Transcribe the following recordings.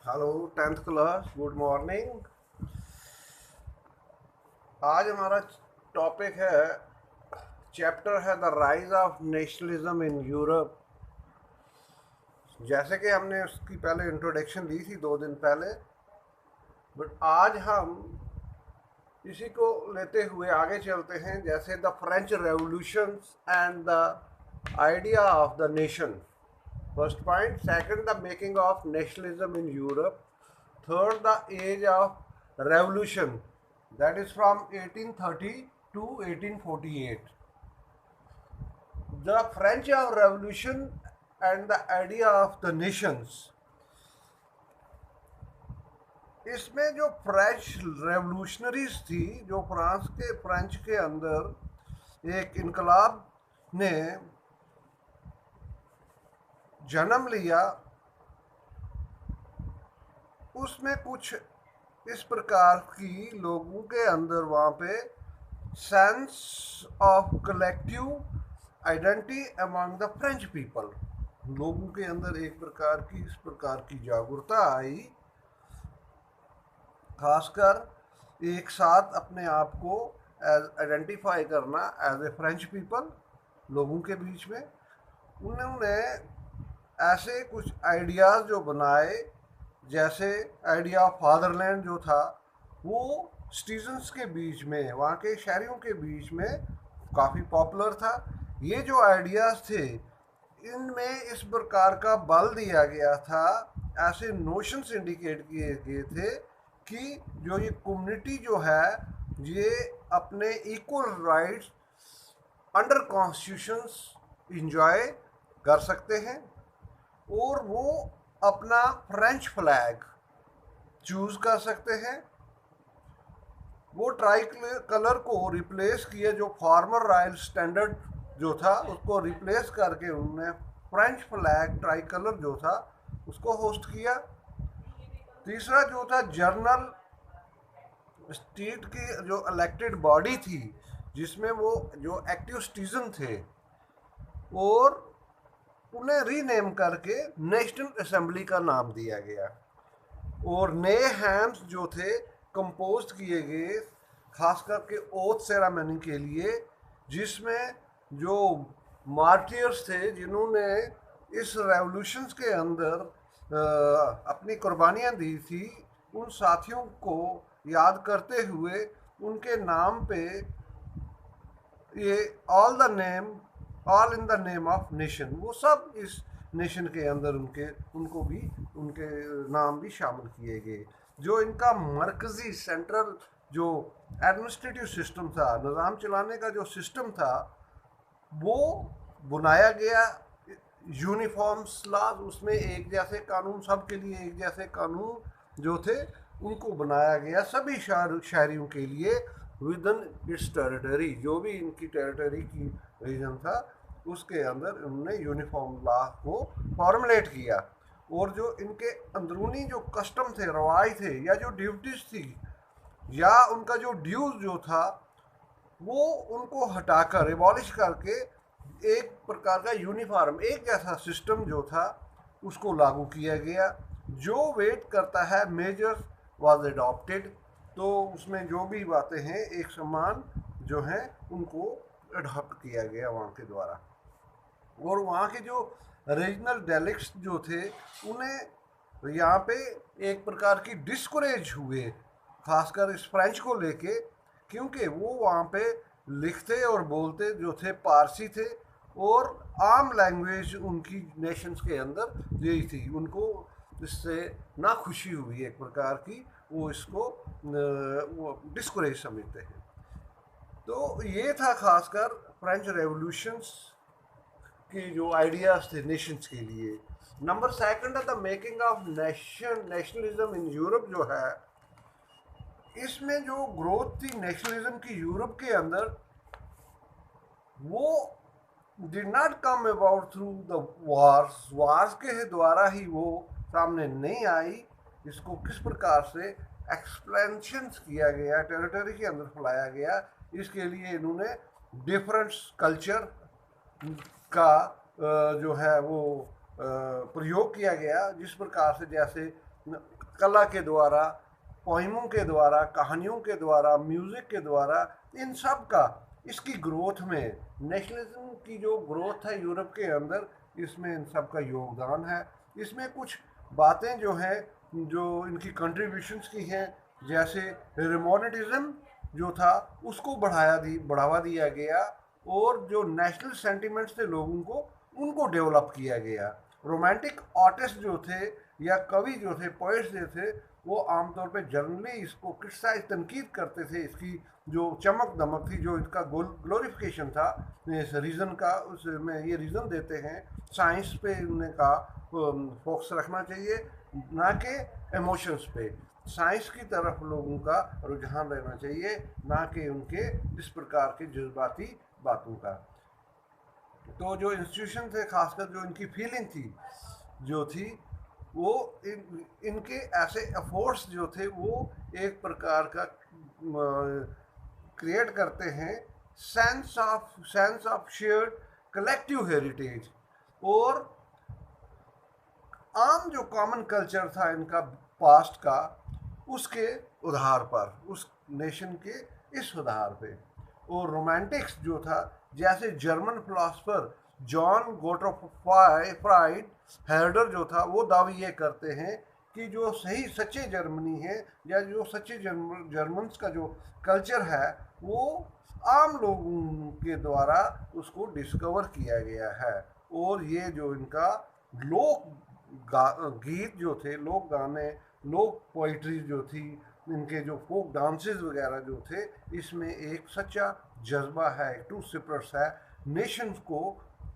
Hello 10th class, good morning. आज हमारा topic है, चैप्टर है the rise of nationalism in Europe. जैसे कि हमने उसकी पहले इंट्रोडक्शन दी थी 2 दिन पहले, बट आज हम इसी को लेते हुए आगे चलते हैं। जैसे the French revolution and the idea of the nation, first point. Second, the making of nationalism in Europe. Third, the age of revolution, that is from 1830 to 1848. The French Revolution and the idea of the nations. इसमें जो French revolutionaries थी, जो French के अंदर एक इनकलाब ने जन्म लिया, उसमें कुछ इस प्रकार की लोगों के अंदर वहाँ पे sense of collective identity among the French people, लोगों के अंदर एक प्रकार की इस प्रकार की जागरूकता आई, खासकर एक साथ अपने आप को एज आइडेंटिफाई करना एज ए फ्रेंच पीपल लोगों के बीच में। उन्होंने ऐसे कुछ आइडियाज़ जो बनाए, जैसे आइडिया ऑफ फादरलैंड जो था, वो सिटीजन्स के बीच में, वहाँ के शहरियों के बीच में काफ़ी पॉपुलर था। ये जो आइडियाज़ थे, इनमें इस प्रकार का बल दिया गया था, ऐसे नोशंस इंडिकेट किए गए थे कि जो ये कम्युनिटी जो है, ये अपने equal rights under constitutions enjoy कर सकते हैं, और वो अपना फ्रेंच फ्लैग चूज कर सकते हैं। वो ट्राई कलर को रिप्लेस किए, जो फॉर्मर रॉयल स्टैंडर्ड जो था उसको रिप्लेस करके उन्होंने फ्रेंच फ्लैग ट्राई कलर जो था उसको होस्ट किया। तीसरा जो था, जर्नल स्टेट की जो इलेक्टेड बॉडी थी, जिसमें वो जो एक्टिव सिटीजन थे, और उन्हें रीनेम करके नेशनल असेंबली का नाम दिया गया। और नए हैम्स जो थे कंपोज किए गए, खास करके ओथ सेरेमनी के लिए, जिसमें जो मार्टियर्स थे जिन्होंने इस रेवोल्यूशंस के अंदर अपनी कुर्बानियाँ दी थी, उन साथियों को याद करते हुए उनके नाम पे ये all in the name of nation, वो सब इस नेशन के अंदर उनके नाम भी शामिल किए गए। जो इनका मरकजी सेंट्रल जो एडमिनिस्ट्रेटिव सिस्टम था, निज़ाम चलाने का जो सिस्टम था, वो बनाया गया यूनिफॉर्म्स लॉज, उसमें एक जैसे कानून, सबके लिए एक जैसे कानून जो थे उनको बनाया गया सभी शहरियों के लिए विद इन इट्स टेरिटरी। जो भी इनकी टेरिटरी की रीजन था, उसके अंदर उन्होंने यूनिफॉर्म लॉ को फॉर्मुलेट किया। और जो इनके अंदरूनी जो कस्टम थे, रवाय थे, या जो ड्यूटीज थी, या उनका जो ड्यूज जो था, वो उनको हटाकर, एबॉलिश करके एक प्रकार का यूनिफॉर्म, एक जैसा सिस्टम जो था उसको लागू किया गया। जो वेट करता है मेजर्स वाज एडॉप्टेड, तो उसमें जो भी बातें हैं एक समान जो हैं उनको अडॉप्ट किया गया वहाँ के द्वारा। और वहाँ के जो रीजनल डायलेक्ट्स जो थे, उन्हें यहाँ पे एक प्रकार की डिस्करेज हुए, खासकर इस फ्रेंच को लेके, क्योंकि वो वहाँ पे लिखते और बोलते जो थे पारसी थे, और आम लैंग्वेज उनकी नेशंस के अंदर यही थी। उनको इससे ना खुशी हुई एक प्रकार की, वो इसको वो डिस्करेज समझते हैं। तो ये था खासकर फ्रेंच रेवोल्यूशंस की जो आइडियाज थे नेशंस के लिए। नंबर सेकंड है the making of nationalism in Europe जो है, इसमें जो ग्रोथ थी नेशनलिज्म की यूरोप के अंदर, वो did not come about through the wars के द्वारा ही वो सामने नहीं आई। इसको किस प्रकार से एक्सपेंशन किया गया, टेरिटरी के अंदर फैलाया गया, इसके लिए इन्होंने डिफरेंट कल्चर का जो है वो प्रयोग किया गया। जिस प्रकार से, जैसे कला के द्वारा, पोइमों के द्वारा, कहानियों के द्वारा, म्यूज़िक के द्वारा, इन सब का इसकी ग्रोथ में, नेशनलिज्म की जो ग्रोथ है यूरोप के अंदर, इसमें इन सब का योगदान है। इसमें कुछ बातें जो हैं, जो इनकी कंट्रीब्यूशंस की हैं, जैसे रोमांटिज्म जो था उसको बढ़ावा दिया गया, और जो नेशनल सेंटिमेंट्स थे लोगों को, उनको डेवलप किया गया। रोमांटिक आर्टिस्ट जो थे या कवि जो थे, पोइट्स जो थे, वो आमतौर पे जनरली इसको क्रिटिसाइज, तनकीद करते थे, इसकी जो चमक दमक थी, जो इसका ग्लोरिफिकेशन था इस रीज़न का, उसमें ये रीज़न देते हैं साइंस पे इन्होंने कहा फोकस रखना चाहिए, ना कि इमोशंस पे। साइंस की तरफ लोगों का रुझान रहना चाहिए, ना कि उनके इस प्रकार के जज्बाती बातों का। तो जो इंस्टीट्यूशन थे, खासकर जो इनकी फीलिंग थी जो थी, वो इनके ऐसे एफर्ट्स जो थे वो एक प्रकार का क्रिएट करते हैं sense of shared collective heritage, और आम जो कॉमन कल्चर था इनका पास्ट का, उसके आधार पर, उस नेशन के इस आधार पे। और रोमांटिक्स जो था, जैसे जर्मन फिलोसफर जॉन गोटफ्राइड फ्राइड हेर्डर जो था, वो दावी ये करते हैं कि जो सही सच्चे जर्मनी है, या जो सच्चे जर्मन्स का जो कल्चर है, वो आम लोगों के द्वारा उसको डिस्कवर किया गया है। और ये जो इनका लोक गीत जो थे, लोक गाने, लोक पोइट्री जो थी, इनके जो फोक डांसेस वगैरह जो थे, इसमें एक सच्चा जज्बा है, टू स्पिरिट्स है नेशंस को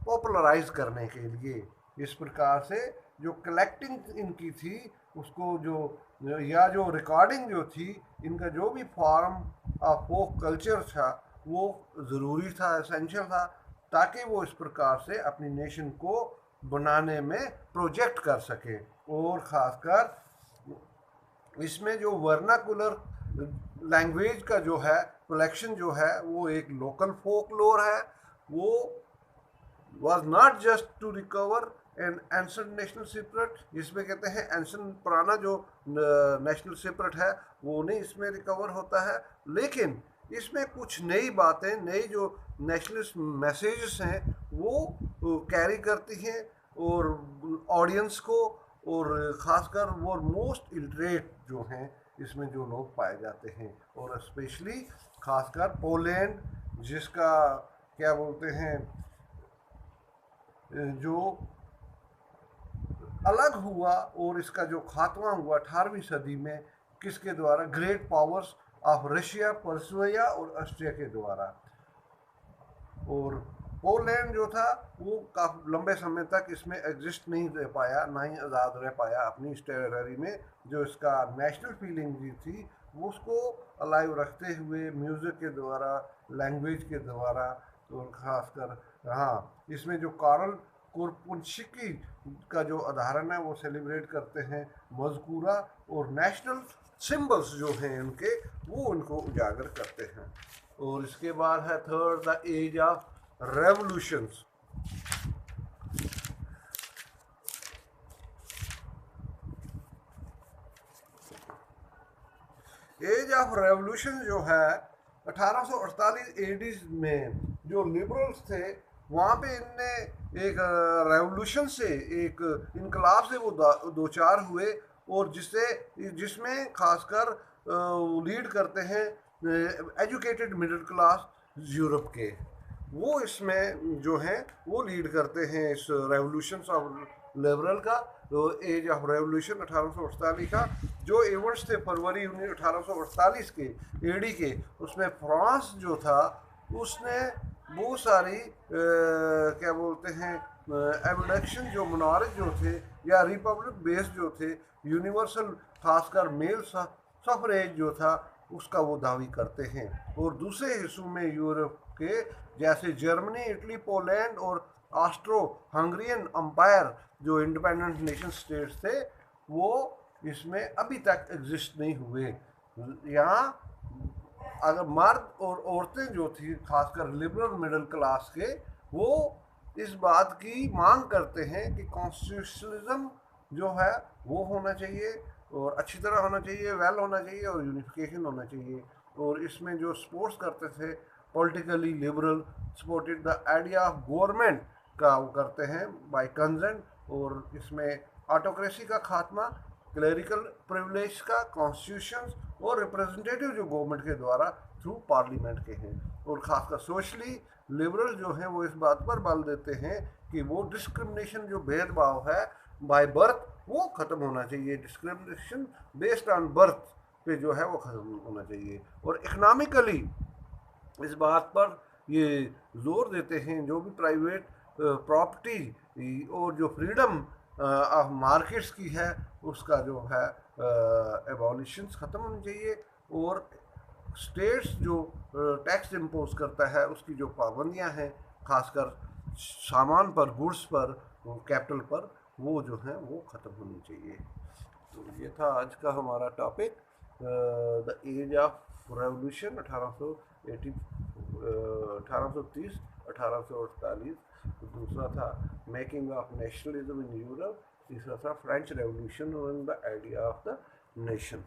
पॉपुलराइज करने के लिए। इस प्रकार से जो कलेक्टिंग इनकी थी, उसको जो या जो रिकॉर्डिंग जो थी, इनका जो भी फॉर्म ऑफ फोक कल्चर था, वो ज़रूरी था, एसेंशियल था, ताकि वो इस प्रकार से अपनी नेशन को बनाने में प्रोजेक्ट कर सके। और ख़ासकर इसमें जो वर्नाकुलर लैंग्वेज का जो है कलेक्शन जो है, वो एक लोकल फोकलोर है। वो was not just to recover an ancient national spirit, जिसमें कहते हैं एंशिएंट पुराना जो नेशनल स्पिरिट है वो नहीं इसमें रिकवर होता है, लेकिन इसमें कुछ नई बातें, नई जो नेशनलिस्ट मैसेजेस हैं वो कैरी करती हैं, और ऑडियंस को, और ख़ासकर वो मोस्ट इलिटरेट जो हैं इसमें जो लोग पाए जाते हैं, और स्पेशली ख़ासकर पोलैंड, जिसका क्या बोलते हैं, जो अलग हुआ, और इसका जो खात्मा हुआ 18वीं सदी में, किसके द्वारा? Great powers of Russia, Persia और ऑस्ट्रिया के द्वारा। और पोलैंड जो था वो काफ़ी लंबे समय तक इसमें एग्जिस्ट नहीं रह पाया, ना ही आज़ाद रह पाया अपनी इस टेरिटरी में। जो इसका नेशनल फीलिंग भी थी, वो उसको अलाइव रखते हुए म्यूज़िक के द्वारा, लैंग्वेज के द्वारा, और ख़ासकर हाँ, इसमें जो कार्ल कोरपुनशिकी का जो उदाहरण है वो सेलिब्रेट करते हैं मज़कूरा, और नेशनल सिंबल्स जो हैं उनके, वो उनको उजागर करते हैं। और इसके बाद है third, the age of revolutions. Age of revolution जो है 1848 एडी में, जो लिबरल्स थे वहाँ पे इनने एक रेवोल्यूशन से, एक इनकलाब से वो दो चार हुए, और जिसमें खासकर लीड करते हैं एजुकेटेड मिडिल क्लास यूरोप के, वो इसमें जो हैं वो लीड करते हैं इस रेवोल्यूशन ऑफ लिबरल का। तो एज ऑफ रेवोल्यूशन 1848 का जो इवेंट्स थे फरवरी 1848 के एडी के, उसमें फ्रांस जो था उसने बहुत सारी क्या बोलते हैं एबडक्शन, जो मोनार्क जो थे या रिपब्लिक बेस्ड जो थे, यूनिवर्सल खासकर मेल सफरेज जो था, उसका वो दावी करते हैं। और दूसरे हिस्सों में यूरोप के, जैसे जर्मनी, इटली, पोलैंड और ऑस्ट्रो हंगरियन अम्पायर, जो इंडिपेंडेंट नेशन स्टेट्स थे, वो इसमें अभी तक एग्जिस्ट नहीं हुए। यहाँ अगर मर्द और औरतें जो थी, खासकर लिबरल मिडिल क्लास के, वो इस बात की मांग करते हैं कि कॉन्स्टिट्यूशनलिज्म जो है वो होना चाहिए, और अच्छी तरह होना चाहिए, वेल होना चाहिए और यूनिफिकेशन होना चाहिए। और इसमें जो स्पोर्ट्स करते थे politically liberal supported the idea of government का वो करते हैं बाय कंसेंट, और इसमें ऑटोक्रेसी का खात्मा, क्लरिकल प्रिविलेज का कॉन्स्टिट्यूशन और रिप्रेजेंटेटिव जो गवर्नमेंट के द्वारा थ्रू पार्लियामेंट के हैं। और खासकर सोशली लिबरल जो हैं वो इस बात पर बल देते हैं कि वो डिस्क्रिमिनेशन जो भेदभाव है बाय बर्थ वो ख़त्म होना चाहिए, डिस्क्रिमिनेशन बेस्ड ऑन बर्थ पे जो है वो ख़त्म होना चाहिए। और इकनॉमिकली इस बात पर ये जोर देते हैं जो भी प्राइवेट प्रॉपर्टी और जो फ्रीडम ऑफ मार्केट्स की है उसका जो है एबॉलिशन ख़त्म होनी चाहिए। और स्टेट्स जो टैक्स इम्पोज करता है उसकी जो पाबंदियां हैं खासकर सामान पर, गुड्स पर, कैपिटल पर, वो जो है वो ख़त्म होनी चाहिए। तो ये था आज का हमारा topic, the age of revolution 1830 1848। दूसरा था making of nationalism in Europe, तीसरा था फ्रेंच रेवोल्यूशन और the idea of the nation.